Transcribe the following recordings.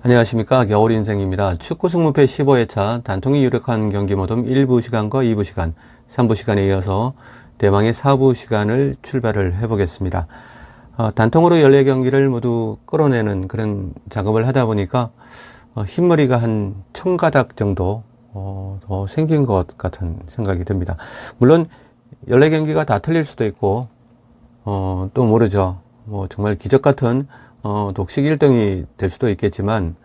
안녕하십니까. 겨울인생입니다. 축구 승무패 15회차 단통이 유력한 경기 모듬 1부 시간과 2부 시간, 3부 시간에 이어서 대망의 4부 시간을 출발을 해보겠습니다. 단통으로 14경기를 모두 끌어내는 그런 작업을 하다 보니까 흰머리가 한 1000가닥 정도 더 생긴 것 같은 생각이 듭니다. 물론 14경기가 다 틀릴 수도 있고 또 모르죠. 정말 기적 같은 독식 1등이 될 수도 있겠지만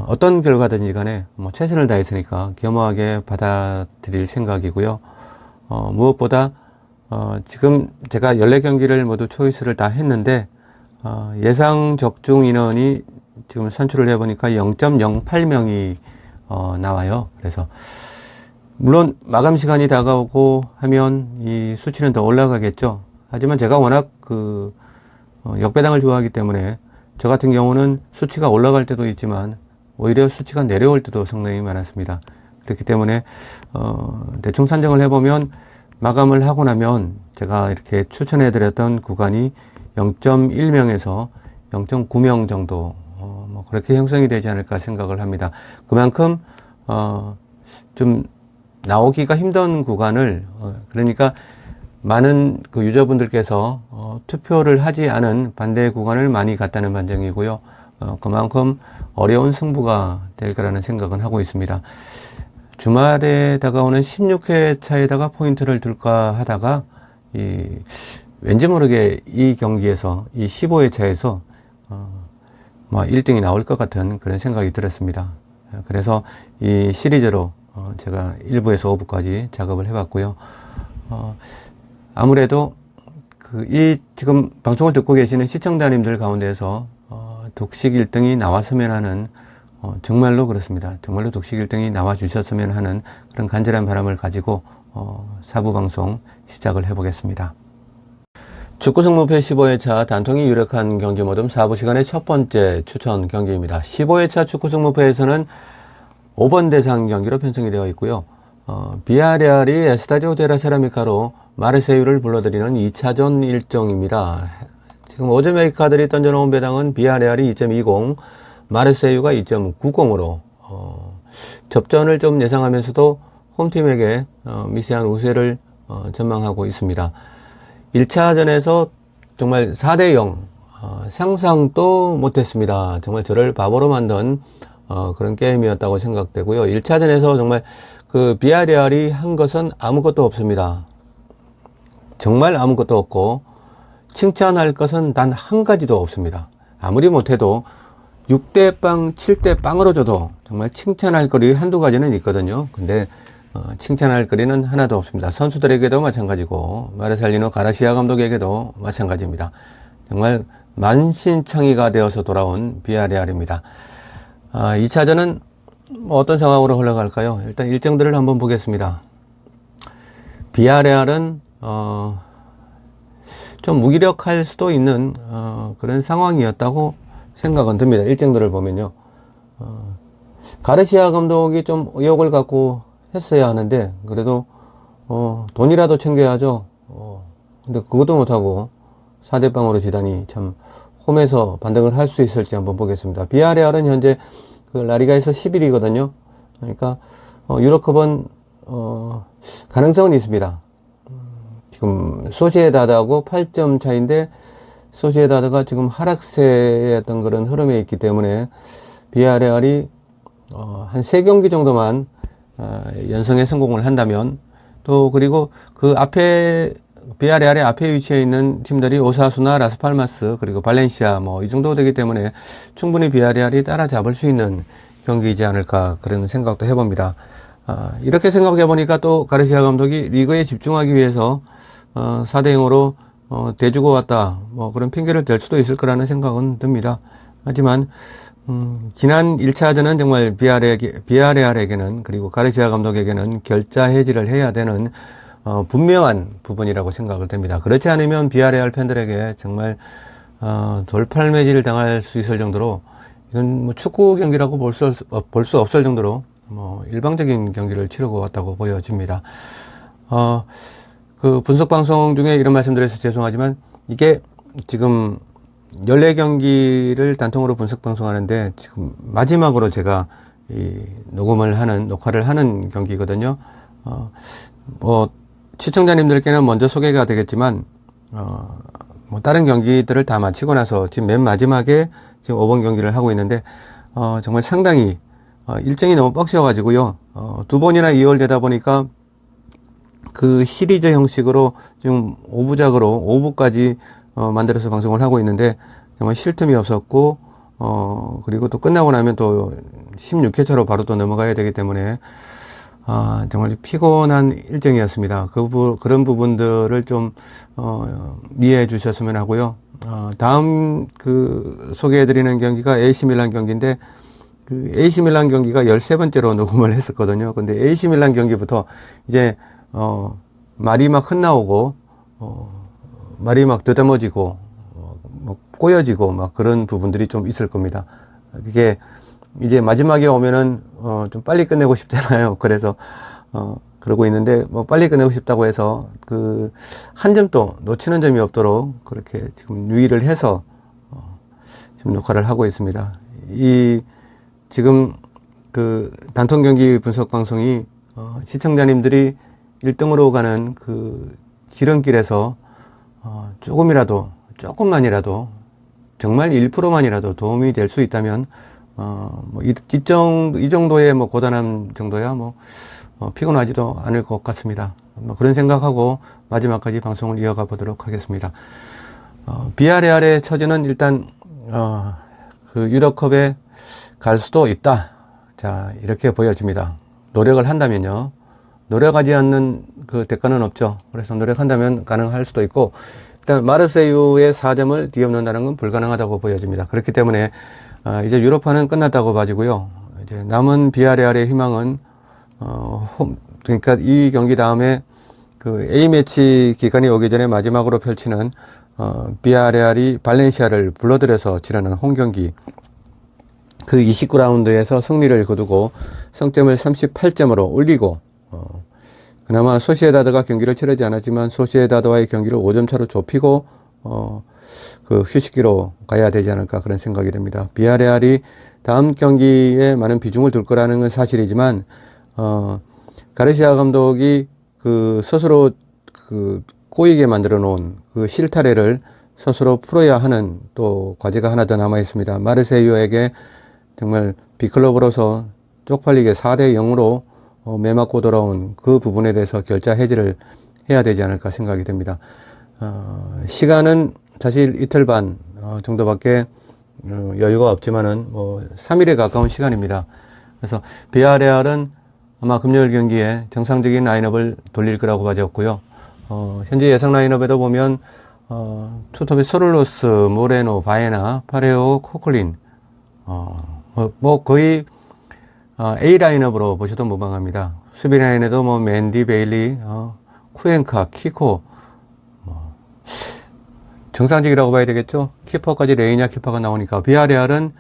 어떤 결과든지 간에 최선을 다했으니까 겸허하게 받아들일 생각이고요. 무엇보다 지금 제가 14경기를 모두 초이스를 다 했는데 예상 적중 인원이 지금 산출을 해보니까 0.08명이 나와요. 그래서 물론 마감 시간이 다가오고 하면 이 수치는 더 올라가겠죠. 하지만 제가 워낙 역배당을 좋아하기 때문에 저 같은 경우는 수치가 올라갈 때도 있지만 오히려 수치가 내려올 때도 상당히 많았습니다. 그렇기 때문에 대충 산정을 해보면 마감을 하고 나면 제가 이렇게 추천해 드렸던 구간이 0.1명에서 0.9명 정도 그렇게 형성이 되지 않을까 생각을 합니다. 그만큼 좀 나오기가 힘든 구간을 그러니까 많은 유저분들께서 투표를 하지 않은 반대 구간을 많이 갔다는 판정이고요. 그만큼 어려운 승부가 될 거라는 생각은 하고 있습니다. 주말에 다가오는 16회 차에다가 포인트를 둘까 하다가 왠지 모르게 이 경기에서 이 15회 차에서 1등이 나올 것 같은 그런 생각이 들었습니다. 그래서 이 시리즈로 제가 1부에서 5부까지 작업을 해봤고요. 아무래도 이 지금 방송을 듣고 계시는 시청자님들 가운데서 독식 1등이 나왔으면 하는 정말로 그렇습니다. 정말로 독식 1등이 나와 주셨으면 하는 그런 간절한 바람을 가지고 4부 방송 시작을 해보겠습니다. 축구 승무패 15회차 단통이 유력한 경기 모듬 4부 시간의 첫 번째 추천 경기입니다. 15회차 축구 승무패에서는 5번 대상 경기로 편성이 되어 있고요. 비아레알이 에스타디오 데라 세라미카로 마르세유를 불러들이는 2차전 일정입니다. 지금 오즈메이카들이 던져놓은 배당은 비아레알이 2.20, 마르세유가 2.90으로 접전을 좀 예상하면서도 홈팀에게 미세한 우세를 전망하고 있습니다. 1차전에서 정말 4대0 상상도 못했습니다. 정말 저를 바보로 만든 그런 게임이었다고 생각되고요. 1차전에서 정말 비아레알이 한 것은 아무것도 없습니다. 정말 아무것도 없고 칭찬할 것은 단 한 가지도 없습니다. 아무리 못해도 6대 빵, 7대 빵으로 줘도 정말 칭찬할 거리 한두 가지는 있거든요. 근데 칭찬할 거리는 하나도 없습니다. 선수들에게도 마찬가지고 마르셀리노 가르시아 감독에게도 마찬가지입니다. 정말 만신창이가 되어서 돌아온 비아레알입니다. 2차전은 어떤 상황으로 흘러갈까요? 일단 일정들을 한번 보겠습니다. 비아레알은 좀 무기력할 수도 있는 그런 상황이었다고 생각은 듭니다. 일정들을 보면요. 가르시아 감독이 좀 의욕을 갖고 했어야 하는데 그래도 돈이라도 챙겨야죠. 근데 그것도 못하고 4대0으로 지다니 참 홈에서 반등을 할 수 있을지 한번 보겠습니다. 비아레알은 현재 라리가에서 10위거든요. 그러니까 유로컵은 가능성은 있습니다. 지금 소시에다드하고 8점 차인데 소시에다드가 지금 하락세의 어떤 그런 흐름에 있기 때문에 비아레알이 한 3경기 정도만 연승에 성공을 한다면 또 그리고 그 앞에 비아레알의 앞에 위치해 있는 팀들이 오사수나 라스팔마스 그리고 발렌시아 이 정도 되기 때문에 충분히 비아레알이 따라잡을 수 있는 경기이지 않을까 그런 생각도 해봅니다. 이렇게 생각해 보니까 또 가르시아 감독이 리그에 집중하기 위해서 4대0으로 대주고 왔다 그런 핑계를 댈 수도 있을 거라는 생각은 듭니다. 하지만 지난 1차전은 정말 비아레알에게는 그리고 가르시아 감독에게는 결자 해지를 해야 되는 분명한 부분이라고 생각을 됩니다. 그렇지 않으면 비아레알 팬들에게 정말 돌팔매질을 당할 수 있을 정도로 이건 축구 경기라고 볼 수 없을 정도로 일방적인 경기를 치르고 왔다고 보여집니다. 분석 방송 중에 이런 말씀드려서 죄송하지만 이게 지금 14경기를 단통으로 분석 방송하는데 지금 마지막으로 제가 녹화를 하는 경기거든요. 뭐 시청자님들께는 먼저 소개가 되겠지만 뭐 다른 경기들을 다 마치고 나서 지금 맨 마지막에 지금 5번 경기를 하고 있는데 정말 상당히 일정이 너무 빡셔가지고요. 두 번이나 이월되다 보니까 그 시리즈 형식으로 지금 5부작으로 5부까지 만들어서 방송을 하고 있는데 정말 쉴 틈이 없었고 그리고 또 끝나고 나면 또 16회차로 바로 또 넘어가야 되기 때문에 정말 피곤한 일정이었습니다. 그런 부분들을 좀 이해해 주셨으면 하고요. 다음 소개해드리는 경기가 AC 밀란 경기인데 그 AC 밀란 경기가 13번째로 녹음을 했었거든요. 근데 AC 밀란 경기부터 이제 말이 막 흩나오고 말이 막 더듬어지고 뭐 꼬여지고 막 그런 부분들이 좀 있을 겁니다. 그게 이제 마지막에 오면은 좀 빨리 끝내고 싶잖아요. 그래서 그러고 있는데 뭐 빨리 끝내고 싶다고 해서 그 한 점도 놓치는 점이 없도록 그렇게 지금 유의를 해서 지금 녹화를 하고 있습니다. 지금 그 단통 경기 분석 방송이 시청자님들이 1등으로 가는 그 지름길에서 조금만이라도 정말 1%만이라도 도움이 될 수 있다면 뭐 이 정도의 뭐 고단함 정도야 뭐 피곤하지도 않을 것 같습니다. 뭐 그런 생각하고 마지막까지 방송을 이어가 보도록 하겠습니다. 비아레알의 처지는 일단 그 유럽컵에 갈 수도 있다. 자, 이렇게 보여집니다. 노력을 한다면요. 노력하지 않는 그 대가는 없죠. 그래서 노력한다면 가능할 수도 있고, 일단 마르세유의 4점을 뒤엎는다는 건 불가능하다고 보여집니다. 그렇기 때문에 이제 유로파는 끝났다고 봐지고요. 이제 남은 비아레알의 희망은 그러니까 이 경기 다음에 그 A매치 기간이 오기 전에 마지막으로 펼치는 비아레알이 발렌시아를 불러들여서 치르는 홈경기, 그 29라운드에서 승리를 거두고 성점을 38점으로 올리고 그나마 소시에다드가 경기를 치르지 않았지만 소시에다드와의 경기를 5점 차로 좁히고 그 휴식기로 가야 되지 않을까 그런 생각이 됩니다. 비아레알이 다음 경기에 많은 비중을 둘 거라는 건 사실이지만 가르시아 감독이 그 스스로 그 꼬이게 만들어 놓은 그 실타래를 스스로 풀어야 하는 또 과제가 하나 더 남아 있습니다. 마르세유에게 정말 B클럽으로서 쪽팔리게 4대 0으로 매맞고 돌아온 그 부분에 대해서 결자 해지를 해야 되지 않을까 생각이 됩니다. 시간은 사실 이틀 반 정도밖에 여유가 없지만은 뭐 3일에 가까운 시간입니다. 그래서 비아레알은 아마 금요일 경기에 정상적인 라인업을 돌릴 거라고 봐졌고요. 현재 예상 라인업에도 보면 투톱에 소를로스, 모레노, 바에나, 파레오, 코클린 뭐 거의 A 라인업으로 보셔도 무방합니다. 수비 라인에도 뭐 맨디, 베일리, 쿠엔카, 키코 정상적이라고 봐야 되겠죠. 키퍼까지 레이냐 키퍼가 나오니까 비아레알은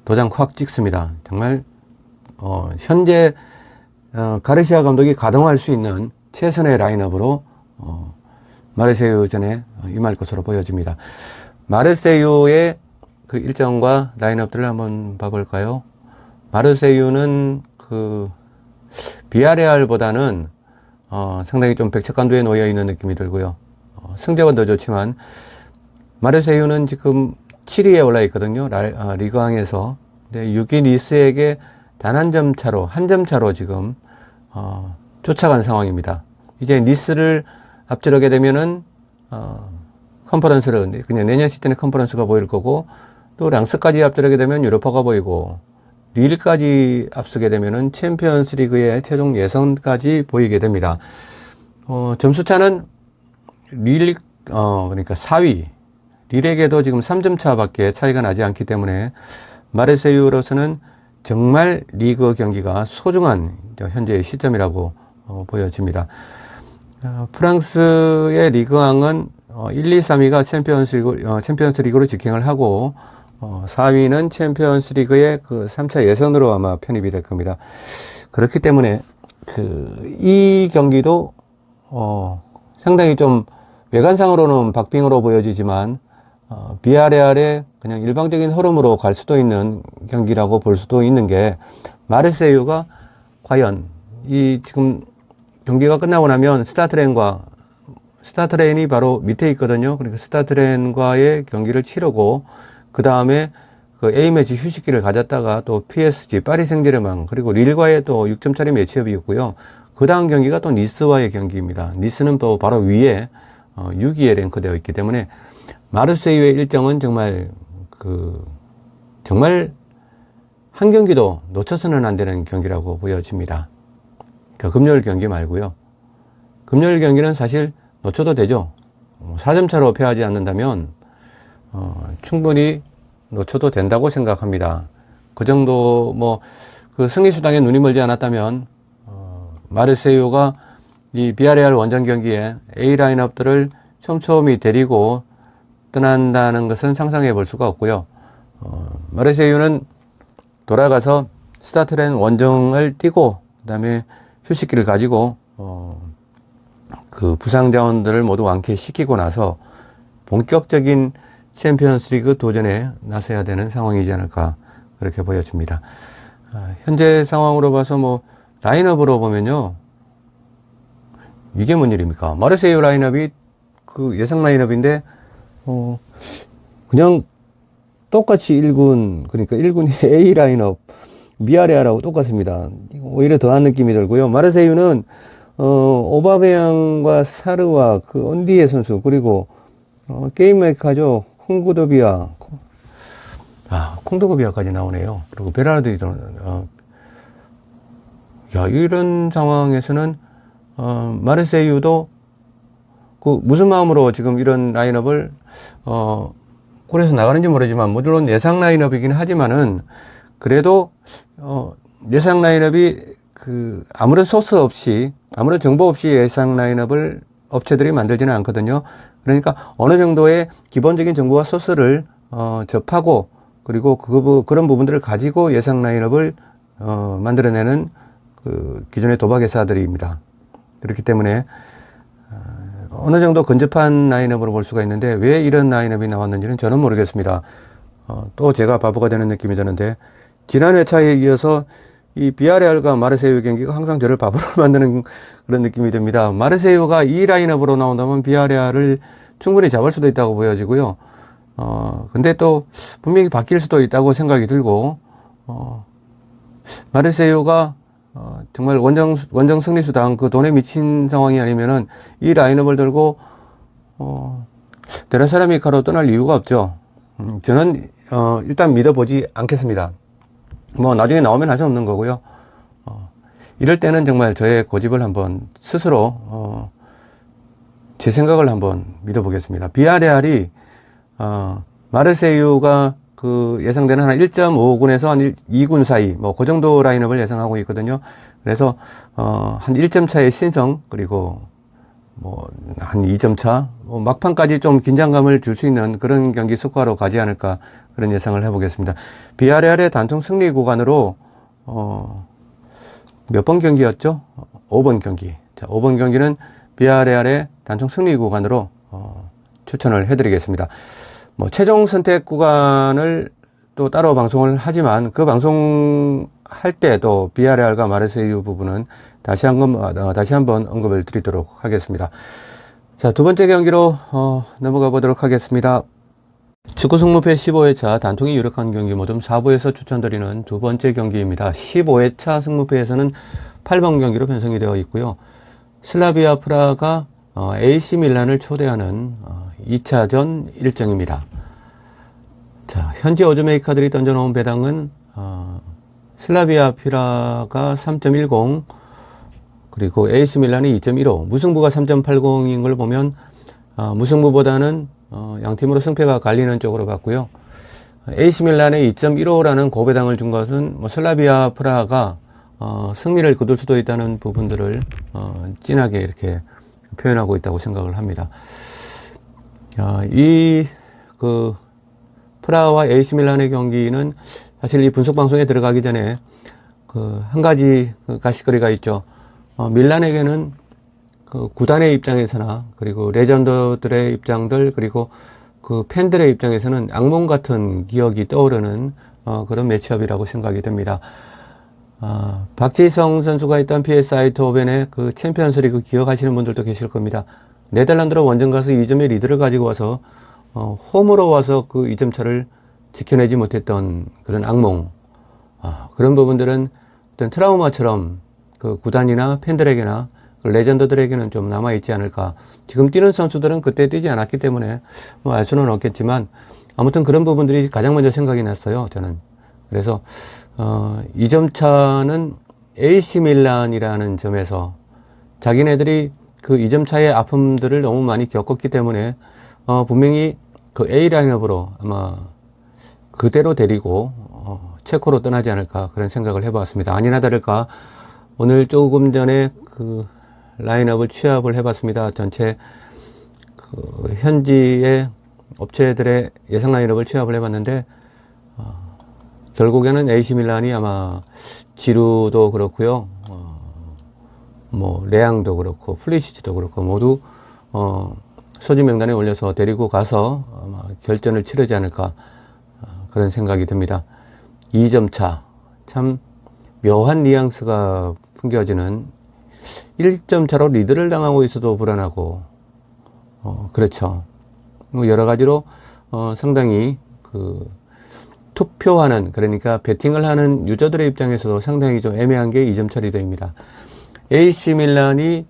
도장 확 찍습니다. 정말 현재 가르시아 감독이 가동할 수 있는 최선의 라인업으로 마르세유전에 임할 것으로 보여집니다. 마르세유의 그 일정과 라인업들을 한번 봐볼까요? 마르세유는 그 비아레알보다는 상당히 좀 백척간도에 놓여 있는 느낌이 들고요. 성적은 더 좋지만 마르세유는 지금 7위에 올라 있거든요. 리그왕에서. 근데 6위 니스에게 단 한 점 차로 지금 쫓아간 상황입니다. 이제 니스를 앞지르게 되면은 컨퍼런스를 그냥 내년 시즌에 컨퍼런스가 보일 거고, 또 랑스까지 앞지르게 되면 유로파가 보이고, 릴까지 앞서게 되면은 챔피언스 리그의 최종 예선까지 보이게 됩니다. 점수차는 그러니까 4위 릴에게도 지금 3점 차밖에 차이가 나지 않기 때문에 마르세유로서는 정말 리그 경기가 소중한 현재의 시점이라고 보여집니다. 프랑스의 리그왕은 1, 2, 3위가 챔피언스 리그로 직행을 하고 4위는 챔피언스 리그의 그 3차 예선으로 아마 편입이 될 겁니다. 그렇기 때문에 이 경기도 상당히 좀 외관상으로는 박빙으로 보여지지만 비아레알의 그냥 일방적인 흐름으로 갈 수도 있는 경기라고 볼 수도 있는 게, 마르세유가 과연 이 지금 경기가 끝나고 나면 스타트레인이 바로 밑에 있거든요. 그러니까 스타트레인과의 경기를 치르고 그 다음에 그 A매치 휴식기를 가졌다가 또 PSG 파리 생제르맹 그리고 릴과의 또 6점짜리 매치업이 있고요. 그 다음 경기가 또 니스와의 경기입니다. 니스는 또 바로 위에 6위에 랭크되어 있기 때문에 마르세유의 일정은 정말 한 경기도 놓쳐서는 안 되는 경기라고 보여집니다. 그러니까 금요일 경기 말고요. 금요일 경기는 사실 놓쳐도 되죠. 4점 차로 패하지 않는다면 충분히 놓쳐도 된다고 생각합니다. 그 정도 그 승리 수당에 눈이 멀지 않았다면 마르세유가 이 비아레알 원정 경기에 A 라인업들을 촘촘히 데리고 떠난다는 것은 상상해 볼 수가 없고요. 마르세유는 돌아가서 스타트레인 원정을 뛰고 그다음에 휴식기를 가지고 그 부상 자원들을 모두 완쾌시키고 나서 본격적인 챔피언스리그 도전에 나서야 되는 상황이지 않을까 그렇게 보여집니다. 현재 상황으로 봐서 라인업으로 보면요, 이게 뭔 일입니까? 마르세유 라인업이 그 예상 라인업인데 그냥 똑같이 1군, 그러니까 1군 A 라인업 비아레알하고 똑같습니다. 오히려 더한 느낌이 들고요. 마르세유는 오바메양과 사르와 그 언디에 선수, 그리고 게임 메이커죠. 콩도그비아까지 나오네요. 그리고 베라르도 이런 상황에서는 마르세유도 무슨 마음으로 지금 이런 라인업을 콜에서 나가는지 모르지만, 물론 예상 라인업이긴 하지만은 그래도 예상 라인업이 아무런 소스 없이, 아무런 정보 없이 예상 라인업을 업체들이 만들지는 않거든요. 그러니까 어느 정도의 기본적인 정보와 소스를 접하고, 그리고 그런 부분들을 가지고 예상 라인업을 만들어내는 기존의 도박회사들입니다. 그렇기 때문에 어느 정도 근접한 라인업으로 볼 수가 있는데, 왜 이런 라인업이 나왔는지는 저는 모르겠습니다. 또 제가 바보가 되는 느낌이 드는데, 지난 회차에 이어서 이 비아레알과 마르세유 경기가 항상 저를 바보로 만드는 그런 느낌이 듭니다. 마르세유가 이 라인업으로 나온다면 비아레알을 충분히 잡을 수도 있다고 보여지고요. 근데 또 분명히 바뀔 수도 있다고 생각이 들고, 마르세유가 정말 원정 승리수당 그 돈에 미친 상황이 아니면은 이 라인업을 들고 데라세라미카로 떠날 이유가 없죠. 저는 일단 믿어보지 않겠습니다. 나중에 나오면 할 수 없는 거고요. 이럴 때는 정말 저의 고집을 한번 스스로 제 생각을 한번 믿어보겠습니다. 비아레알이 마르세유가 예상되는 한 1.5군에서 한 2군 사이, 그 정도 라인업을 예상하고 있거든요. 그래서, 한 1점 차의 신성, 그리고, 한 2점 차, 막판까지 좀 긴장감을 줄 수 있는 그런 경기 스코어로 가지 않을까, 그런 예상을 해보겠습니다. 비아레알의 단통 승리 구간으로, 몇 번 경기였죠? 5번 경기. 자, 5번 경기는 비아레알의 단통 승리 구간으로, 추천을 해드리겠습니다. 최종 선택 구간을 또 따로 방송을 하지만, 그 방송할 때 또 비아레알과 마르세유 부분은 다시 한번 언급을 드리도록 하겠습니다. 자, 두 번째 경기로 넘어가 보도록 하겠습니다. 축구 승무패 15회차 단통이 유력한 경기 모듬 4부에서 추천드리는 두 번째 경기입니다. 15회차 승무패에서는 8번 경기로 편성이 되어 있고요. 슬라비아 프라가 AC 밀란을 초대하는 2차전 일정입니다. 자, 현지 오즈메이커들이 던져놓은 배당은 슬라비아 프라가 3.10, 그리고 AC 밀란이 2.15, 무승부가 3.80인 걸 보면 무승부보다는 양팀으로 승패가 갈리는 쪽으로 봤고요. AC 밀란에 2.15라는 고배당을 준 것은 슬라비아 프라가 승리를 거둘 수도 있다는 부분들을 진하게 이렇게 표현하고 있다고 생각을 합니다. 프라하와 AC 밀란의 경기는 사실 이 분석 방송에 들어가기 전에 한 가지 가시거리가 있죠. 밀란에게는 구단의 입장에서나, 그리고 레전더들의 입장들, 그리고 그 팬들의 입장에서는 악몽 같은 기억이 떠오르는 그런 매치업이라고 생각이 됩니다. 박지성 선수가 있던 PS 아이트호벤의 그 챔피언스 리그 기억하시는 분들도 계실 겁니다. 네덜란드로 원정 가서 2점의 리드를 가지고 와서 홈으로 와서 그 2점 차를 지켜내지 못했던 그런 악몽, 그런 부분들은 어떤 트라우마처럼 그 구단이나 팬들에게나 그 레전더들에게는 좀 남아있지 않을까. 지금 뛰는 선수들은 그때 뛰지 않았기 때문에 뭐 알 수는 없겠지만 아무튼 그런 부분들이 가장 먼저 생각이 났어요, 저는. 그래서 2점 차는 AC 밀란이라는 점에서 자기네들이 그 2점 차의 아픔들을 너무 많이 겪었기 때문에 분명히 그 A 라인업으로 아마 그대로 데리고 체코로 떠나지 않을까, 그런 생각을 해봤습니다. 아니나 다를까 오늘 조금 전에 그 라인업을 취합을 해봤습니다. 전체 그 현지의 업체들의 예상 라인업을 취합을 해봤는데 결국에는 AC 밀란이 아마 지루도 그렇고요, 뭐 레앙도 그렇고 플리시치도 그렇고 모두 소집 명단에 올려서 데리고 가서 아마 결전을 치르지 않을까, 그런 생각이 듭니다. 2점 차, 참 묘한 뉘앙스가 풍겨지는, 1점 차로 리드를 당하고 있어도 불안하고, 그렇죠. 뭐 여러 가지로 상당히 그 투표하는, 그러니까 배팅을 하는 유저들의 입장에서도 상당히 좀 애매한 게 2점 차 리드입니다. AC 밀란이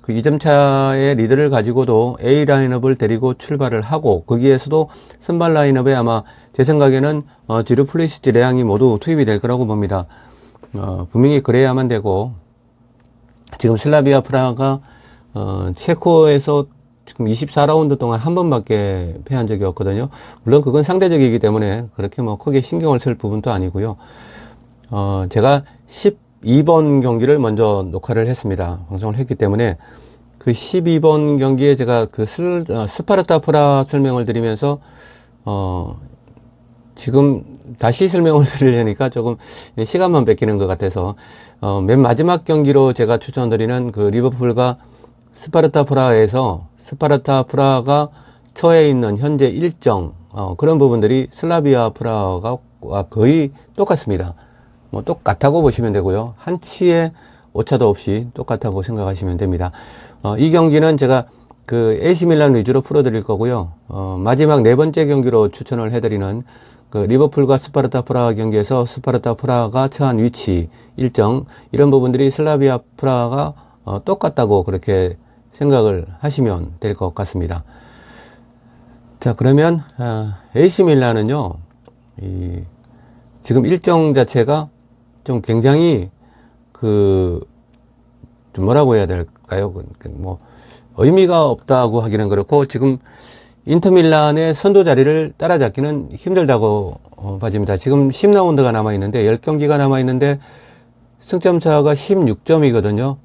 그 2점 차의 리드를 가지고도 A 라인업을 데리고 출발을 하고, 거기에서도 선발 라인업에 아마 제 생각에는 지루, 플리시치, 레앙이 모두 투입이 될 거라고 봅니다. 분명히 그래야만 되고, 지금 슬라비아 프라하가 체코에서 지금 24라운드 동안 한 번밖에 패한 적이 없거든요. 물론 그건 상대적이기 때문에 그렇게 뭐 크게 신경을 쓸 부분도 아니고요. 제가 12번 경기를 먼저 녹화를 했습니다. 방송을 했기 때문에 그 12번 경기에 제가 그 스파르타 프라 설명을 드리면서 지금 다시 설명을 드리려니까 조금 시간만 뺏기는 것 같아서 맨 마지막 경기로 제가 추천드리는 그 리버풀과 스파르타 프라하에서 스파르타 프라하가 처해 있는 현재 일정, 그런 부분들이 슬라비아 프라하가 거의 똑같습니다. 뭐 똑같다고 보시면 되고요. 한치의 오차도 없이 똑같다고 생각하시면 됩니다. 이 경기는 제가 그 AC 밀란 위주로 풀어드릴 거고요. 마지막 네 번째 경기로 추천을 해드리는 그 리버풀과 스파르타 프라하 경기에서 스파르타 프라하가 처한 위치, 일정, 이런 부분들이 슬라비아 프라하가 똑같다고 그렇게 생각을 하시면 될 것 같습니다. 자, 그러면 AC 밀란은요, 지금 일정 자체가 좀 굉장히 좀 뭐라고 해야 될까요? 뭐 의미가 없다고 하기는 그렇고, 지금 인터밀란의 선두 자리를 따라잡기는 힘들다고 봐집니다. 지금 10라운드가 남아있는데, 10경기가 남아있는데 승점차가 16점이거든요.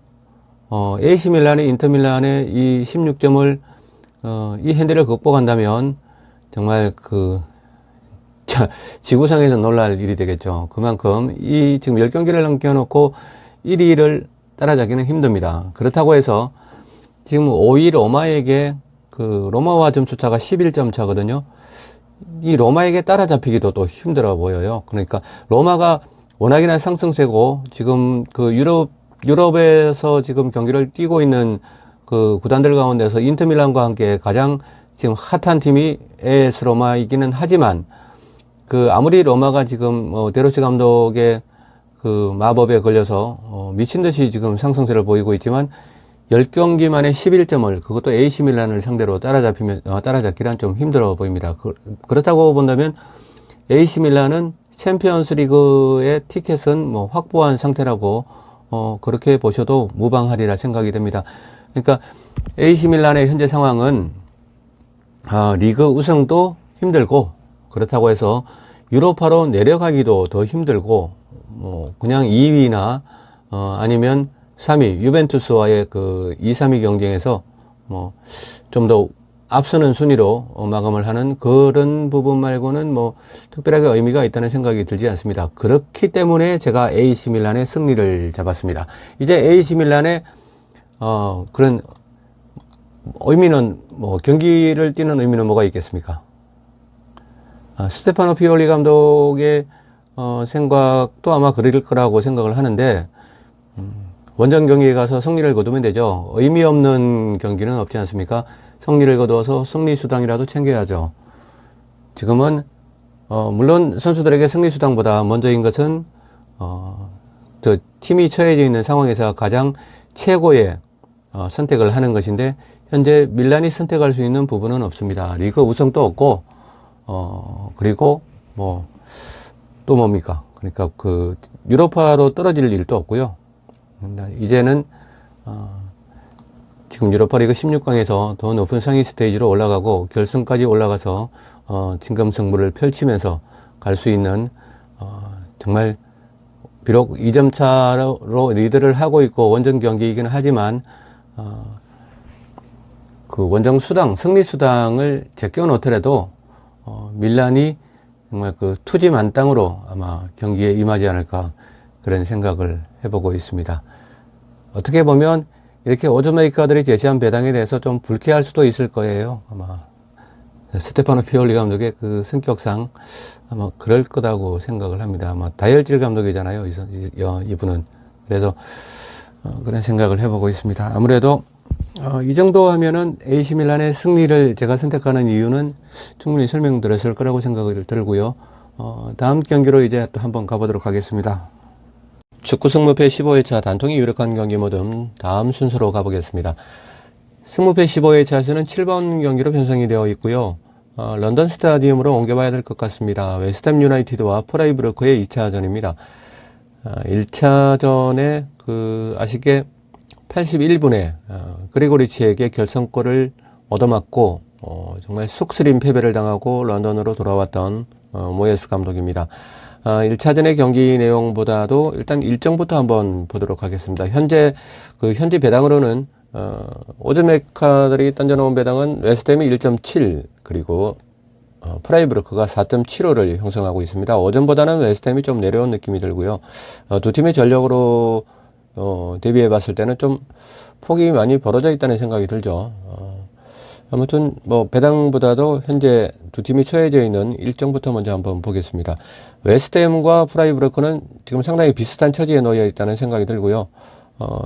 AC 밀란이 인터밀란의 이 16점을 이 핸디를 극복한다면 정말 지구상에서 놀랄 일이 되겠죠. 그만큼 이 지금 10경기를 남겨놓고 1위를 따라잡기는 힘듭니다. 그렇다고 해서 지금 5위 로마에게 그 로마와 점수차가 11점 차거든요. 이 로마에게 따라잡히기도 또 힘들어 보여요. 그러니까 로마가 워낙이나 상승세고, 지금 그 유럽에서 지금 경기를 뛰고 있는 그 구단들 가운데서 인터밀란과 함께 가장 지금 핫한 팀이 AS 로마이기는 하지만, 그 아무리 로마가 지금 데로시 감독의 그 마법에 걸려서 미친 듯이 지금 상승세를 보이고 있지만, 10경기 만에 11점을, 그것도 AC 밀란을 상대로 따라잡기란 좀 힘들어 보입니다. 그렇다고 본다면 AC 밀란은 챔피언스 리그의 티켓은 뭐 확보한 상태라고 그렇게 보셔도 무방하리라 생각이 됩니다. 그러니까 AC 밀란의 현재 상황은 리그 우승도 힘들고, 그렇다고 해서 유로파로 내려가기도 더 힘들고, 그냥 2위나 아니면 3위 유벤투스와의 그 2, 3위 경쟁에서 좀 더 앞서는 순위로 마감을 하는 그런 부분 말고는 뭐 특별하게 의미가 있다는 생각이 들지 않습니다. 그렇기 때문에 제가 AC 밀란의 승리를 잡았습니다. 이제 AC 밀란의 그런 의미는, 뭐 경기를 뛰는 의미는 뭐가 있겠습니까? 스테파노 피올리 감독의 생각도 아마 그럴 거라고 생각을 하는데, 원정 경기에 가서 승리를 거두면 되죠. 의미 없는 경기는 없지 않습니까? 승리를 거두어서 승리 수당이라도 챙겨야죠. 지금은 물론 선수들에게 승리 수당보다 먼저인 것은 팀이 처해져 있는 상황에서 가장 최고의 선택을 하는 것인데, 현재 밀란이 선택할 수 있는 부분은 없습니다. 리그 우승도 없고, 그리고 또 뭡니까? 그러니까 유로파로 떨어질 일도 없고요. 이제는 지금 유로파 리그 16강에서 더 높은 상위 스테이지로 올라가고 결승까지 올라가서 진검승부를 펼치면서 갈 수 있는 정말 비록 2점 차로 리드를 하고 있고 원정 경기이긴 하지만 그 원정 수당, 승리 수당을 제껴 놓더라도 밀란이 정말 투지 만땅으로 아마 경기에 임하지 않을까 그런 생각을 해보고 있습니다. 어떻게 보면 이렇게 오즈메이커들이 제시한 배당에 대해서 좀 불쾌할 수도 있을 거예요. 아마 스테파노 피올리 감독의 그 성격상 아마 그럴 거라고 생각을 합니다. 아마 다혈질 감독이잖아요, 이분은. 그래서 그런 생각을 해보고 있습니다. 아무래도 이 정도 하면은 AC 밀란의 승리를 제가 선택하는 이유는 충분히 설명드렸을 거라고 생각을 들고요. 다음 경기로 이제 또 한번 가보도록 하겠습니다. 축구 승무패 15회차 단통이 유력한 경기 모듬 다음 순서로 가보겠습니다. 승무패 15회차에서는 7번 경기로 변성이 되어 있고요. 런던 스타디움으로 옮겨봐야 될 것 같습니다. 웨스트햄 유나이티드와 프라이부르크의 2차전입니다. 1차전에 아쉽게 81분에 그리고리치에게 결승골을 얻어맞고 정말 쑥스린 패배를 당하고 런던으로 돌아왔던 모예스 감독입니다. 1차전의 경기 내용보다도 일단 일정부터 한번 보도록 하겠습니다. 현재 배당으로는 오즈메카들이 던져놓은 배당은 웨스트햄이 1.7 그리고 프라이부르크가 4.75를 형성하고 있습니다. 오전보다는 웨스트햄이 좀 내려온 느낌이 들고요. 두 팀의 전력으로 대비해 봤을 때는 좀 폭이 많이 벌어져 있다는 생각이 들죠. 아무튼 배당보다도 현재 두 팀이 처해져 있는 일정부터 먼저 한번 보겠습니다. 웨스트햄과 프라이부르크는 지금 상당히 비슷한 처지에 놓여 있다는 생각이 들고요.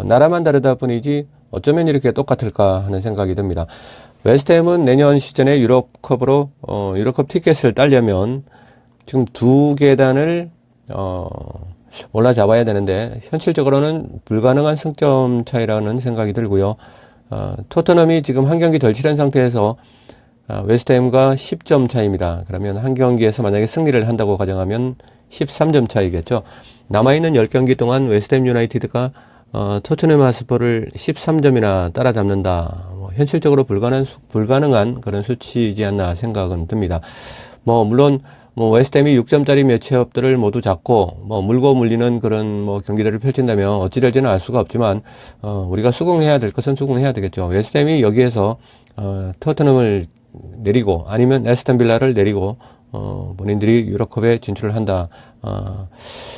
나라만 다르다 뿐이지 어쩌면 이렇게 똑같을까 하는 생각이 듭니다. 웨스트햄은 내년 시즌에 유럽컵으로 유럽컵 티켓을 따려면 지금 두 계단을 올라잡아야 되는데 현실적으로는 불가능한 승점 차이라는 생각이 들고요. 토트넘이 지금 한 경기 덜 치른 상태에서 웨스트햄과 10점 차이입니다. 그러면 한 경기에서 만약에 승리를 한다고 가정하면 13점 차이겠죠. 남아있는 10경기 동안 웨스트햄 유나이티드가 토트넘 하스퍼를 13점이나 따라잡는다. 현실적으로 불가능한 그런 수치이지 않나 생각은 듭니다. 물론 웨스트햄이 6점짜리 매치업들을 모두 잡고 물고 물리는 그런 경기들을 펼친다면 어찌 될지는 알 수가 없지만 우리가 수긍해야 될 것은 수긍해야 되겠죠. 웨스트햄이 여기에서 토트넘을 내리고 아니면 에스턴 빌라를 내리고 본인들이 유럽컵에 진출을 한다.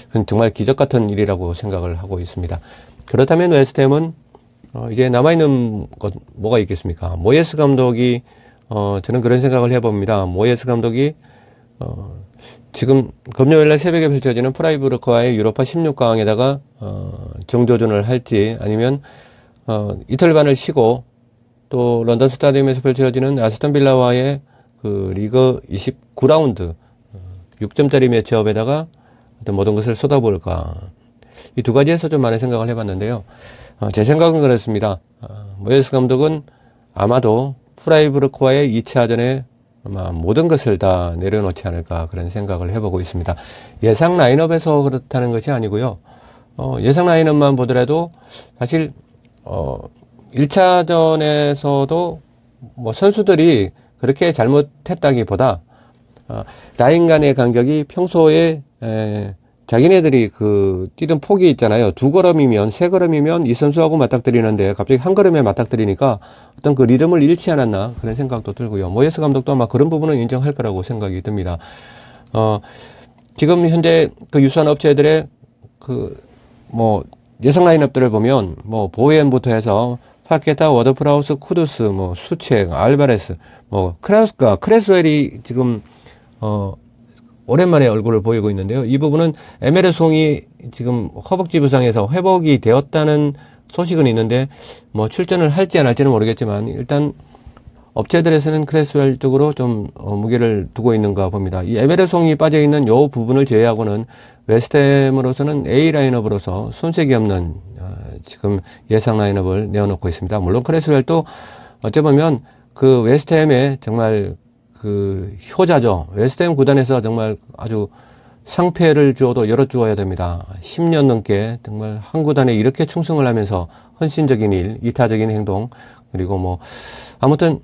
그건 정말 기적 같은 일이라고 생각을 하고 있습니다. 그렇다면 웨스트햄은 이제 남아있는 것 뭐가 있겠습니까? 모예스 감독이 저는 그런 생각을 해봅니다. 모예스 감독이 지금 금요일날 새벽에 펼쳐지는 프라이부르크와의 유로파 16강에다가 정조준을 할지 아니면 이틀 반을 쉬고 또 런던 스타디움에서 펼쳐지는 아스톤 빌라와의 리그 29라운드 6점짜리 매치업에다가 어떤 모든 것을 쏟아볼까. 이 두 가지에서 좀 많은 생각을 해봤는데요. 제 생각은 그렇습니다. 모예스 감독은 아마도 프라이부르크와의 2차전에 아마 모든 것을 다 내려놓지 않을까 그런 생각을 해보고 있습니다. 예상 라인업에서 그렇다는 것이 아니고요. 예상 라인업만 보더라도 사실 1차전에서도 선수들이 그렇게 잘못했다기보다 라인 간의 간격이 평소에 자기네들이 뛰던 폭이 있잖아요. 2걸음이면 3걸음이면 이 선수하고 맞닥뜨리는데 갑자기 한 걸음에 맞닥뜨리니까 어떤 리듬을 잃지 않았나 그런 생각도 들고요. 모예스 감독도 아마 그런 부분은 인정할 거라고 생각이 듭니다. 지금 현재 유수한 업체들의 예상 라인업들을 보면 보엔부터 해서 파케타, 워드프라우스, 쿠두스, 수책, 알바레스, 크레스웰이 지금 오랜만에 얼굴을 보이고 있는데요. 이 부분은 MLS 홍이 지금 허벅지 부상에서 회복이 되었다는 소식은 있는데 뭐 출전을 할지 안 할지는 모르겠지만 일단 업체들에서는 크레스웰 쪽으로 좀 무게를 두고 있는가 봅니다. 이 MLS 홍이 빠져 있는 요 부분을 제외하고는 웨스트햄으로서는 A 라인업으로서 손색이 없는 지금 예상 라인업을 내어놓고 있습니다. 물론 크레스웰도 어째 보면 그 웨스트햄의 정말 그 효자죠. 웨스트햄 구단에서 정말 아주 상패를 주어도 열어주어야 됩니다. 10년 넘게 정말 한 구단에 이렇게 충성을 하면서 헌신적인 일, 이타적인 행동, 그리고 뭐 아무튼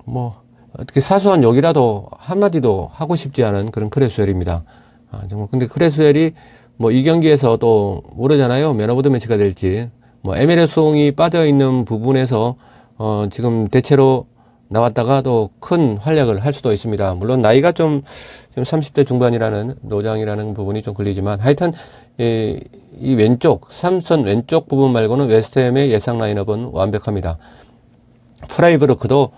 뭐 어떻게 사소한 욕이라도 한마디도 하고 싶지 않은 그런 크레스웰입니다. 정말 근데 크레스웰이 뭐 이 경기에서 또 모르잖아요. 맨 오브 더 매치가 될지. 뭐 MLS 홍이 빠져 있는 부분에서 지금 대체로 나왔다가 또 큰 활약을 할 수도 있습니다. 물론 나이가 좀 지금 30대 중반이라는 노장이라는 부분이 좀 걸리지만 하여튼 이 왼쪽 3선 왼쪽 부분 말고는 웨스트햄의 예상 라인업은 완벽합니다. 프라이브루크도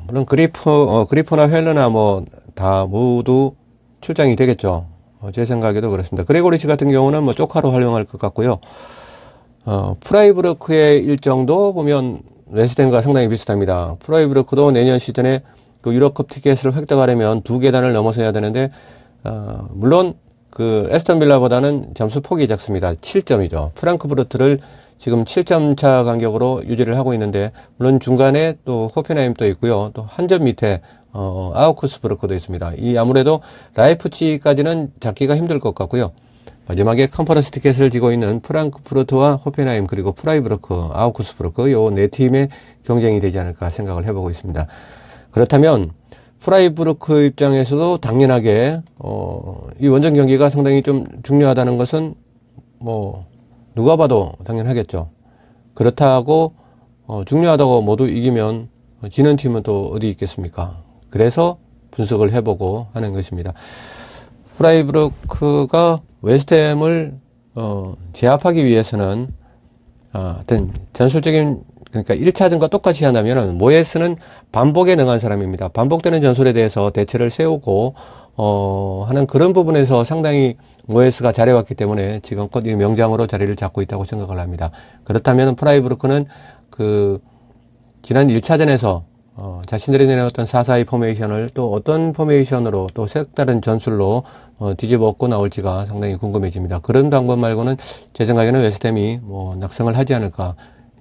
물론 그리프나 헬러나 뭐 다 모두 출장이 되겠죠. 제 생각에도 그렇습니다. 그레고리치 같은 경우는 뭐 쪼카로 활용할 것 같고요. 프라이브루크의 일정도 보면 웨스트햄과 상당히 비슷합니다. 프라이브루크도 내년 시즌에 그 유럽컵 티켓을 획득하려면 2계단을 넘어서야 되는데 물론 그 에스턴 빌라보다는 점수 폭이 작습니다. 7점이죠. 프랑크푸르트를 지금 7점 차 간격으로 유지를 하고 있는데 물론 중간에 또 호펜하임도 있고요. 또 한 점 밑에 아우크스부르크도 있습니다. 이 아무래도 라이프치히까지는 잡기가 힘들 것 같고요. 마지막에 컨퍼런스 티켓을 쥐고 있는 프랑크푸르트와 호펜하임 그리고 프라이브루크, 아우크스부르크 요 네 팀의 경쟁이 되지 않을까 생각을 해보고 있습니다. 그렇다면 프라이브루크 입장에서도 당연하게 이 원정 경기가 상당히 좀 중요하다는 것은 뭐 누가 봐도 당연하겠죠. 그렇다고 중요하다고 모두 이기면 지는 팀은 또 어디 있겠습니까? 그래서 분석을 해보고 하는 것입니다. 프라이브루크가 웨스트햄을 제압하기 위해서는 어떤 전술적인 그러니까 1차전과 똑같이 한다면 모예스는 반복에 능한 사람입니다. 반복되는 전술에 대해서 대체를 세우고 하는 그런 부분에서 상당히 모예스가 잘해왔기 때문에 지금껏 이 명장으로 자리를 잡고 있다고 생각을 합니다. 그렇다면 프라이브루크는 그 지난 1차전에서 자신들이 내놓았던 4-4-2 포메이션을 또 어떤 포메이션으로 또 색다른 전술로 뒤집어 엎고 나올지가 상당히 궁금해집니다. 그런 방법 말고는 제 생각에는 웨스트햄이 뭐 낙승을 하지 않을까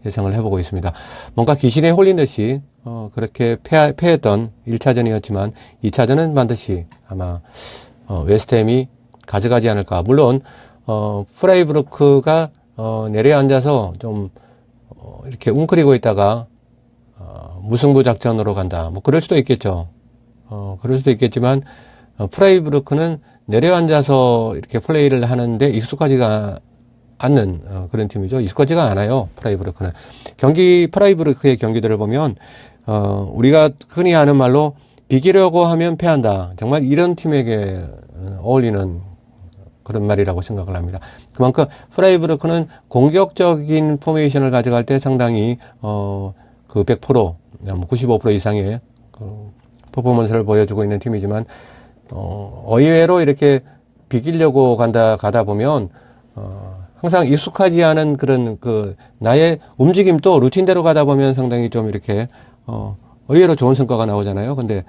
예상을 해보고 있습니다. 뭔가 귀신에 홀린 듯이 그렇게 패했던 1차전이었지만 2차전은 반드시 아마 웨스트햄이 가져가지 않을까. 물론 프라이브루크가 내려앉아서 좀 이렇게 웅크리고 있다가 무승부 작전으로 간다. 뭐 그럴 수도 있겠죠. 그럴 수도 있겠지만 프라이브루크는 내려앉아서 이렇게 플레이를 하는데 익숙하지가 않는 그런 팀이죠. 익숙하지가 않아요. 프라이브루크는. 프라이브루크의 경기들을 보면 우리가 흔히 하는 말로 비기려고 하면 패한다. 정말 이런 팀에게 어울리는 그런 말이라고 생각을 합니다. 그만큼 프라이브루크는 공격적인 포메이션을 가져갈 때 상당히 그 100%, 95% 이상의 그 퍼포먼스를 보여주고 있는 팀이지만 의외로 이렇게 비기려고 가다 보면 항상 익숙하지 않은 그런 그 나의 움직임도 루틴대로 가다 보면 상당히 좀 이렇게 의외로 좋은 성과가 나오잖아요. 근데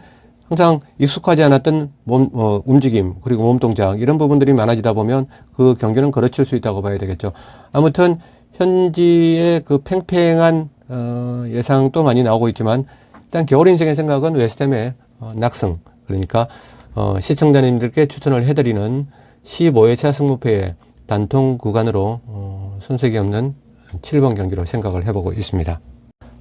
항상 익숙하지 않았던 움직임 그리고 몸 동작 이런 부분들이 많아지다 보면 그 경기는 거르칠 수 있다고 봐야 되겠죠. 아무튼 현지의 그 팽팽한 예상도 많이 나오고 있지만 일단 겨울 인생의 생각은 웨스트햄의 낙승 그러니까 시청자님들께 추천을 해드리는 15회차 승무패의 단통 구간으로 손색이 없는 7번 경기로 생각을 해보고 있습니다.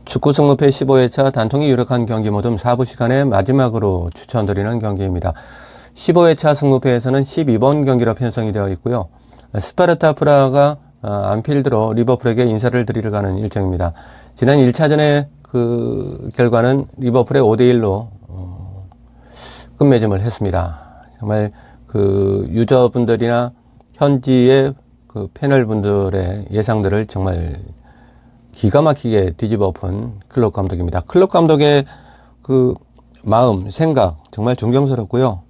축구 승무패 15회차 단통이 유력한 경기 모듬 4부 시간의 마지막으로 추천드리는 경기입니다. 15회차 승무패에서는 12번 경기로 편성이 되어 있고요. 스파르타 프라하가 안필드로 리버풀에게 인사를 드리러 가는 일정입니다. 지난 1차전의 그 결과는 리버풀의 5대1로 끝맺음을 했습니다. 정말 그 유저분들이나 현지의 그 패널분들의 예상들을 정말 기가 막히게 뒤집어 엎은 클롭 감독입니다. 클롭 감독의 그 마음, 생각 정말 존경스럽고요.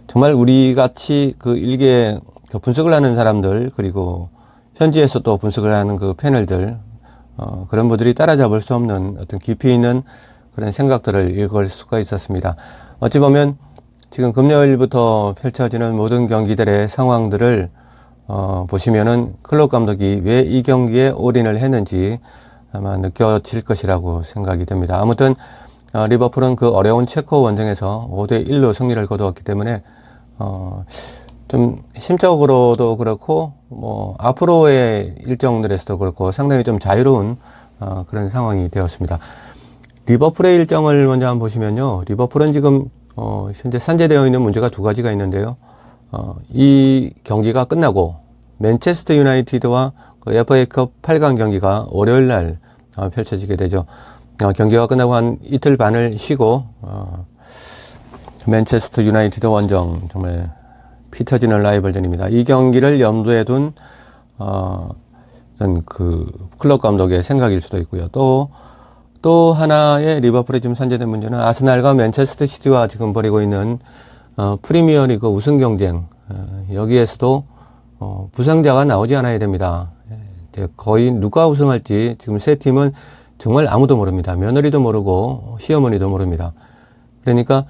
정말 우리 같이 그 일개 그 분석을 하는 사람들, 그리고 현지에서 또 분석을 하는 그 패널들, 그런 분들이 따라잡을 수 없는 어떤 깊이 있는 그런 생각들을 읽을 수가 있었습니다. 어찌 보면 지금 금요일부터 펼쳐지는 모든 경기들의 상황들을 보시면은 클롭 감독이 왜 이 경기에 올인을 했는지 아마 느껴질 것이라고 생각이 됩니다. 아무튼 리버풀은 그 어려운 체코 원정에서 5대1로 승리를 거두었기 때문에 좀 심적으로도 그렇고 뭐 앞으로의 일정들에서도 그렇고 상당히 좀 자유로운 그런 상황이 되었습니다. 리버풀의 일정을 먼저 한번 보시면요. 리버풀은 지금 현재 산재되어 있는 문제가 두 가지가 있는데요. 이 경기가 끝나고 맨체스터 유나이티드와 그 FA컵 8강 경기가 월요일 날 펼쳐지게 되죠. 경기가 끝나고 한 이틀 반을 쉬고 맨체스터 유나이티드 원정, 정말 피 터지는 라이벌전입니다. 이 경기를 염두에 둔 그 클럽 감독의 생각일 수도 있고요. 또 하나의 리버풀의 지금 산재된 문제는 아스날과 맨체스터 시티와 지금 벌이고 있는 프리미어리그 우승 경쟁, 여기에서도 부상자가 나오지 않아야 됩니다. 거의 누가 우승할지 지금 세 팀은 정말 아무도 모릅니다. 며느리도 모르고 시어머니도 모릅니다. 그러니까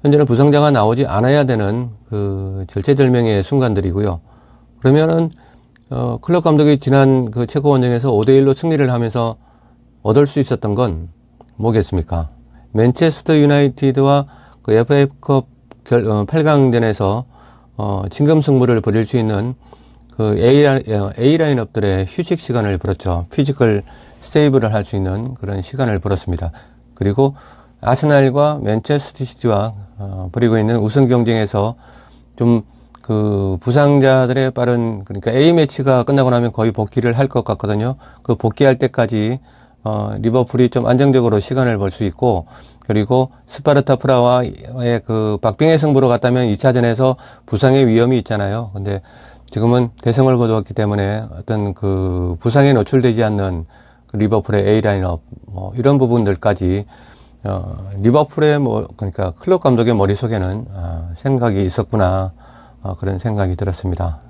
현재는 부상자가 나오지 않아야 되는 그 절체절명의 순간들이고요. 그러면은 클럽 감독이 지난 그 체코 원정에서 5대1로 승리를 하면서 얻을 수 있었던 건 뭐겠습니까? 맨체스터 유나이티드와 그 FA컵 8강전에서 진검 승부를 벌일 수 있는 그 A 라인업들의 휴식 시간을 벌었죠. 피지컬 세이브를 할 수 있는 그런 시간을 벌었습니다. 그리고 아스날과 맨체스터 시티와 벌이고 있는 우승 경쟁에서 좀 그 부상자들의 빠른, 그러니까 A매치가 끝나고 나면 거의 복귀를 할 것 같거든요. 그 복귀할 때까지 리버풀이 좀 안정적으로 시간을 벌 수 있고, 그리고 스파르타 프라하와의 그 박빙의 승부로 갔다면 2차전에서 부상의 위험이 있잖아요. 근데 지금은 대승을 거두었기 때문에 어떤 그 부상에 노출되지 않는 그 리버풀의 A 라인업, 뭐 이런 부분들까지 리버풀의 그러니까 클럽 감독의 머릿속에는 생각이 있었구나, 그런 생각이 들었습니다.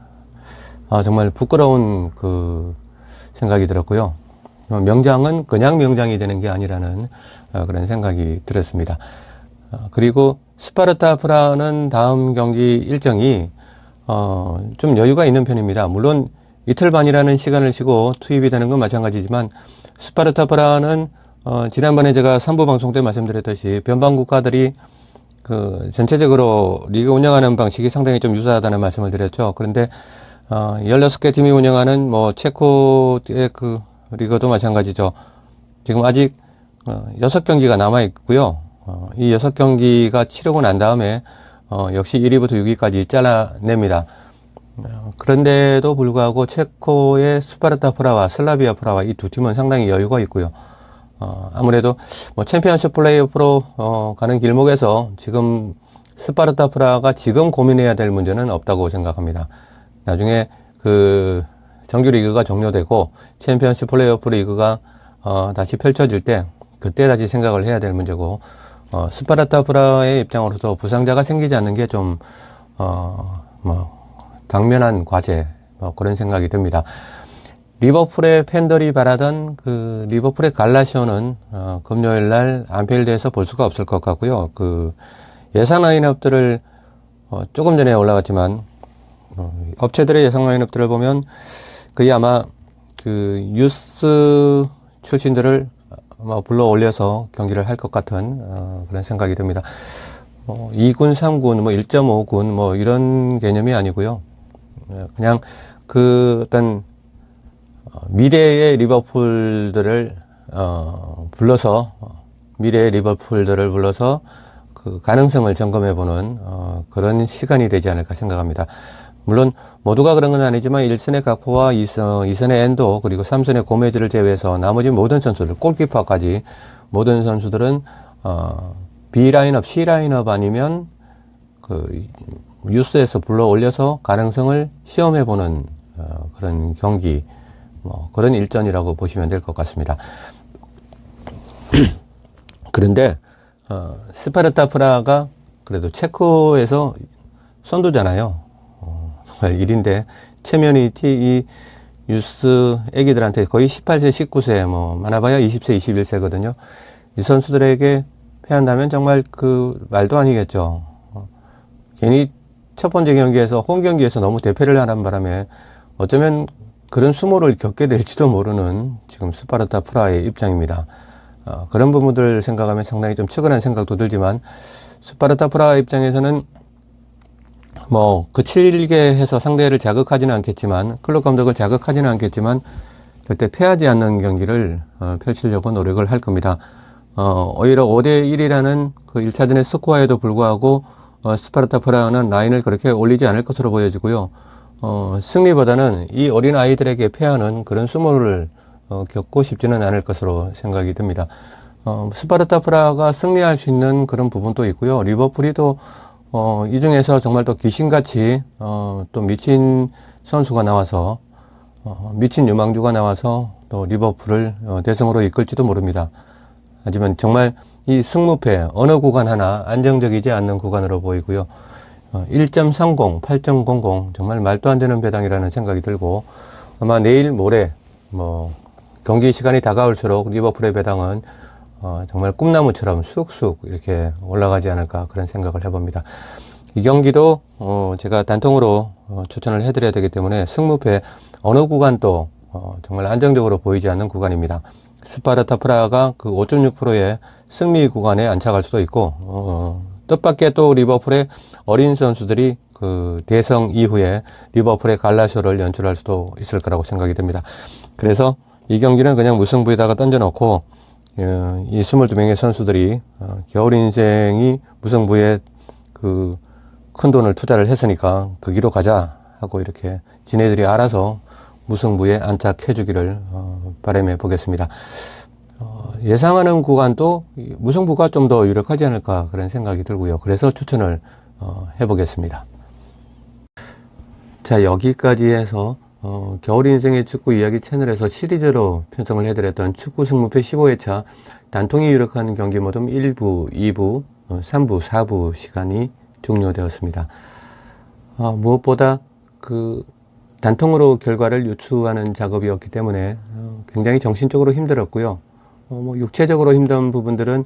정말 부끄러운 그 생각이 들었고요. 명장은 그냥 명장이 되는 게 아니라는 그런 생각이 들었습니다. 그리고 스파르타 프라하는 다음 경기 일정이 좀 여유가 있는 편입니다. 물론 이틀 반이라는 시간을 쉬고 투입이 되는 건 마찬가지지만, 스파르타 프라하는 지난번에 제가 3부 방송 때 말씀드렸듯이 변방 국가들이 그 전체적으로 리그 운영하는 방식이 상당히 좀 유사하다는 말씀을 드렸죠. 그런데 16개 팀이 운영하는 뭐 체코의 그 리그도 마찬가지죠. 지금 아직 6경기가 남아 있고요. 이 6경기가 치르고 난 다음에 역시 1위부터 6위까지 잘라냅니다. 그런데도 불구하고 체코의 스파르타 프라와 슬라비아 프라와 이 두 팀은 상당히 여유가 있고요. 아무래도 뭐 챔피언십 플레이오프로 가는 길목에서 지금 스파르타 프라가 지금 고민해야 될 문제는 없다고 생각합니다. 나중에 그 정규 리그가 종료되고 챔피언십 플레이오프 리그가 다시 펼쳐질 때 그때 다시 생각을 해야 될 문제고, 스파르타 프라의 입장으로서 부상자가 생기지 않는 게 좀 당면한 과제, 그런 생각이 듭니다. 리버풀의 팬들이 바라던 그 리버풀의 갈라시오는 금요일 날 안필드에서 볼 수가 없을 것 같고요. 그 예상 라인업들을 조금 전에 올라갔지만 업체들의 예상 라인업들을 보면 거의 아마 그 유스 출신들을 아마 불러 올려서 경기를 할 것 같은 그런 생각이 듭니다. 2군, 3군, 1.5군 이런 개념이 아니고요. 그냥 그 어떤 미래의 리버풀들을 불러서 그 가능성을 점검해보는 그런 시간이 되지 않을까 생각합니다. 물론 모두가 그런 건 아니지만 1선의 가포와 2선의 엔도, 그리고 3선의 고메즈를 제외해서 나머지 모든 선수들, 골키퍼까지 모든 선수들은 B 라인업, C 라인업 아니면 그 유스에서 불러 올려서 가능성을 시험해보는 그런 경기, 그런 일전이라고 보시면 될 것 같습니다. 그런데 스파르타 프라하가 그래도 체코에서 선두잖아요. 정말 일인데, 체면이티 이 유스 애기들한테 거의 18세, 19세, 뭐, 많아봐야 20세, 21세거든요. 이 선수들에게 패한다면 정말 그 말도 아니겠죠. 괜히 첫 번째 경기에서, 홈 경기에서 너무 대패를 하는 바람에 어쩌면 그런 수모를 겪게 될지도 모르는 지금 스파르타 프라하의 입장입니다. 그런 부분들을 생각하면 상당히 좀 측은한 생각도 들지만, 스파르타 프라하 입장에서는 뭐 그칠게 해서 상대를 자극하지는 않겠지만, 클럽 감독을 자극하지는 않겠지만 절대 패하지 않는 경기를 펼치려고 노력을 할 겁니다. 오히려 5대1이라는 그 1차전의 스코어에도 불구하고 스파르타 프라하는 라인을 그렇게 올리지 않을 것으로 보여지고요. 승리보다는 이 어린 아이들에게 패하는 그런 수모를 겪고 싶지는 않을 것으로 생각이 듭니다. 스파르타 프라하가 승리할 수 있는 그런 부분도 있고요. 리버풀이 또 이 중에서 정말 또 귀신같이 또 미친 선수가 나와서 미친 유망주가 나와서 또 리버풀을 대승으로 이끌지도 모릅니다. 하지만 정말 이 승무패 어느 구간 하나 안정적이지 않는 구간으로 보이고요. 1.30, 8.00 정말 말도 안 되는 배당이라는 생각이 들고, 아마 내일 모레 뭐 경기 시간이 다가올수록 리버풀의 배당은 정말 꿈나무처럼 쑥쑥 이렇게 올라가지 않을까 그런 생각을 해봅니다. 이 경기도 제가 단통으로 추천을 해드려야 되기 때문에 승무패 어느 구간도 정말 안정적으로 보이지 않는 구간입니다. 스파르타 프라하가 그 5.6%의 승리 구간에 안착할 수도 있고, 뜻밖의 또 리버풀의 어린 선수들이 그 대성 이후에 리버풀의 갈라쇼를 연출할 수도 있을 거라고 생각이 듭니다. 그래서 이 경기는 그냥 무승부에다가 던져놓고, 이 22명의 선수들이 겨울 인생이 무승부에 그 큰 돈을 투자를 했으니까 그 길로 가자 하고 이렇게 지네들이 알아서 무승부에 안착해 주기를 바람해 보겠습니다. 예상하는 구간도 무승부가 좀 더 유력하지 않을까 그런 생각이 들고요. 그래서 추천을 해보겠습니다. 자, 여기까지 해서 겨울 인생의 축구 이야기 채널에서 시리즈로 편성을 해드렸던 축구 승무패 15회차 단통이 유력한 경기 모듬 1부, 2부, 3부, 4부 시간이 종료되었습니다. 무엇보다 그 단통으로 결과를 유추하는 작업이었기 때문에 굉장히 정신적으로 힘들었고요. 뭐 육체적으로 힘든 부분들은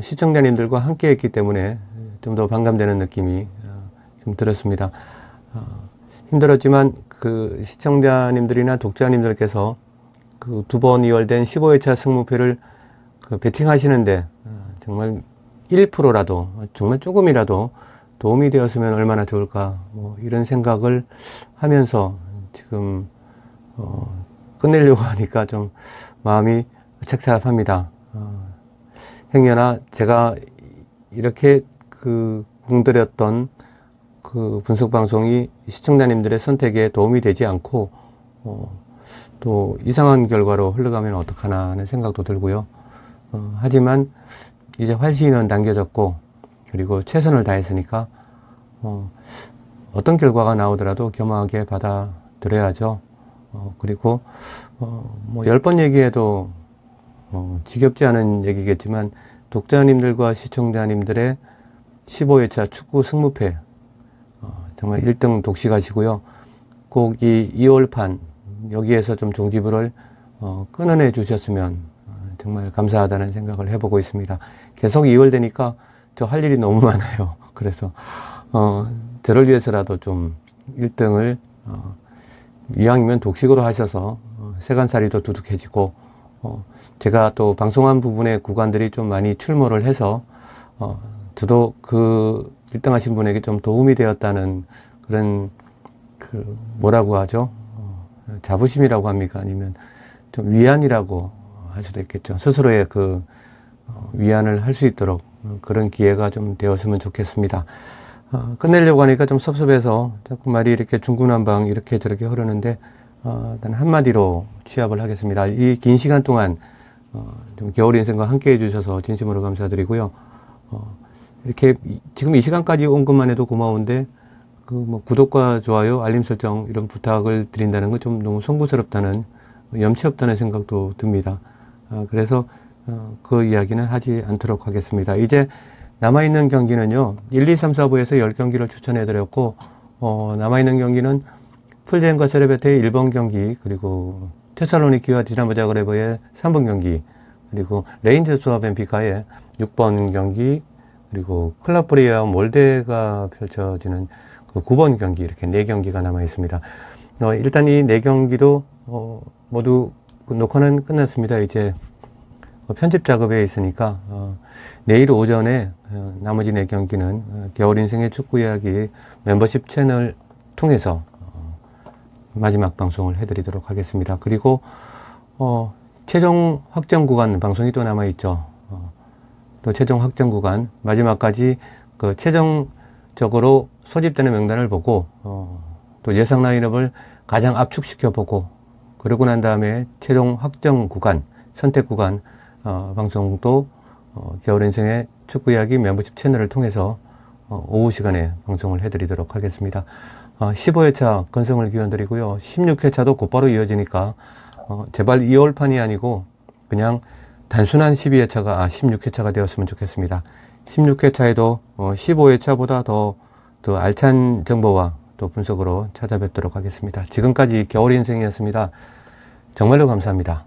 시청자님들과 함께 했기 때문에 좀 더 반감되는 느낌이 좀 들었습니다. 힘들었지만 그 시청자님들이나 독자님들께서 그 두 번 이월된 15회차 승무패를 그 베팅하시는데 정말 1%라도 정말 조금이라도 도움이 되었으면 얼마나 좋을까, 뭐 이런 생각을 하면서 지금 끝내려고 하니까 좀 마음이 착잡합니다. 행여나 제가 이렇게 그 공들였던 그 분석 방송이 시청자님들의 선택에 도움이 되지 않고 또 이상한 결과로 흘러가면 어떡하나 하는 생각도 들고요. 하지만 이제 활시는 당겨졌고, 그리고 최선을 다했으니까 어떤 결과가 나오더라도 겸허하게 받아들여야죠. 그리고 뭐 10번 얘기해도 지겹지 않은 얘기겠지만, 독자님들과 시청자님들의 15회차 축구 승무패 정말 1등 독식하시고요. 꼭 이 2월판 여기에서 좀 종지부를 끊어내 주셨으면 정말 감사하다는 생각을 해보고 있습니다. 계속 2월 되니까 저 할 일이 너무 많아요. 그래서 저를 위해서라도 좀 1등을 이왕이면 독식으로 하셔서 세간살이도 두둑해지고, 제가 또 방송한 부분의 구간들이 좀 많이 출몰을 해서 저도 그 1등 하신 분에게 좀 도움이 되었다는 그런 그 뭐라고 하죠? 자부심이라고 합니까? 아니면 좀 위안이라고 할 수도 있겠죠. 스스로의 그 위안을 할 수 있도록 그런 기회가 좀 되었으면 좋겠습니다. 끝내려고 하니까 좀 섭섭해서 자꾸 말이 이렇게 중구난방 이렇게 저렇게 흐르는데, 단 한마디로 취합을 하겠습니다. 이 긴 시간 동안 좀 겨울 인생과 함께 해주셔서 진심으로 감사드리고요. 이렇게 지금 이 시간까지 온 것만 해도 고마운데, 그 뭐 구독과 좋아요, 알림 설정 이런 부탁을 드린다는 건 좀 너무 송구스럽다는, 염치 없다는 생각도 듭니다. 그래서 그 이야기는 하지 않도록 하겠습니다. 이제 남아있는 경기는요, 1, 2, 3, 4부에서 10경기를 추천해드렸고, 남아있는 경기는 풀젠과 세레베테의 1번 경기, 그리고 테살로니키와 디나모 자그레브의 3번 경기, 그리고 레인저스와 벤피카의 6번 경기, 그리고 클라프리아와 몰데가 펼쳐지는 그 9번 경기, 이렇게 4경기가 남아 있습니다. 일단 이 4경기도 모두 녹화는 끝났습니다. 이제 편집 작업에 있으니까 내일 오전에 나머지 4경기는 겨울인생의 축구 이야기 멤버십 채널 통해서 마지막 방송을 해드리도록 하겠습니다. 그리고 최종 확정 구간 방송이 또 남아있죠. 또 최종 확정 구간 마지막까지 그 최종적으로 소집되는 명단을 보고 또 예상 라인업을 가장 압축시켜 보고, 그러고 난 다음에 최종 확정 구간, 선택 구간 방송도 겨울인생의 축구 이야기 멤버십 채널을 통해서 오후 시간에 방송을 해드리도록 하겠습니다. 15회차 건승을 기원드리고요. 16회차도 곧바로 이어지니까 제발 2월판이 아니고 그냥 단순한 16회차가 되었으면 좋겠습니다. 16회차에도 15회차보다 더 알찬 정보와 또 분석으로 찾아뵙도록 하겠습니다. 지금까지 겨울인생이었습니다. 정말로 감사합니다.